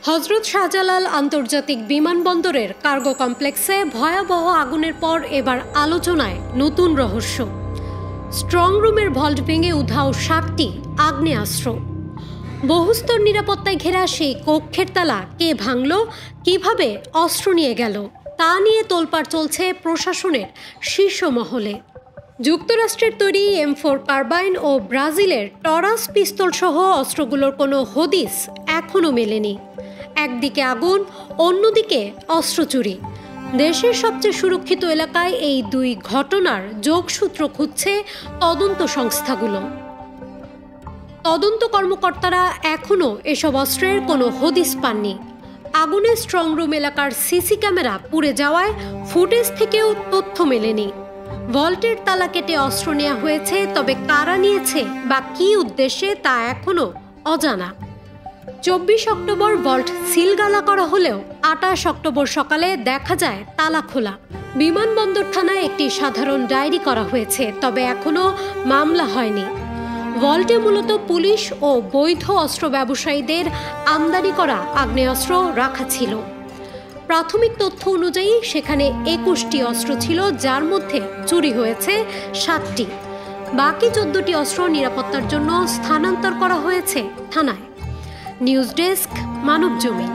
হজরত শাহজালাল আন্তর্জাতিক বিমানবন্দরের কার্গো কমপ্লেক্সে ভয়াবহ আগুনের পর এবার আলোচনায় নতুন রহস্য। স্ট্রং রুমের ভল্ট ভেঙে উধাও 7টি আগ্নেয়াস্ত্র। বহুস্তর নিরাপত্তায় ঘেরা সেই কক্ষের তালা কে ভাঙল, কিভাবে অস্ত্র নিয়ে গেল, তা নিয়ে তোলপাড় চলছে প্রশাসনের শীর্ষ মহলে। যুক্তরাষ্ট্রের তৈরি M4 কার্বাইন ও ব্রাজিলের টরাস পিস্তল সহ অস্ত্রগুলোর কোনো হদিস এখনও মেলেনি। একদিকে আগুন, অন্যদিকে অস্ত্র চুরি। দেশের সবচেয়ে সুরক্ষিত এলাকায় এই দুই ঘটনার যোগসূত্র খুঁজছে তদন্ত সংস্থাগুলো। তদন্ত কর্মকর্তারা এখনও এসব অস্ত্রের কোনো হদিস পাননি। আগুনে স্ট্রং রুম এলাকার সিসি ক্যামেরা পুড়ে যাওয়ায় ফুটেজ থেকেও তথ্য মেলেনি। ভল্টের তালা কেটে অস্ত্র নেওয়া হয়েছে, তবে কারা নিয়েছে বা কী উদ্দেশ্যে তা এখনও অজানা। 24 অক্টোবর ভল্ট সিলগালা করা হলেও 28 অক্টোবর সকালে দেখা যায় তালা খোলা। বিমানবন্দর থানায় একটি সাধারণ ডায়েরি করা হয়েছে, তবে এখনও মামলা হয়নি। ভল্টে মূলত পুলিশ ও বৈধ অস্ত্র ব্যবসায়ীদের আমদানি করা আগ্নেয়াস্ত্র রাখা ছিল। প্রাথমিক তথ্য অনুযায়ী সেখানে 21টি অস্ত্র ছিল, যার মধ্যে চুরি হয়েছে 7টি। বাকি 14টি অস্ত্র নিরাপত্তার জন্য স্থানান্তর করা হয়েছে থানায়। News desk, Manabzamin.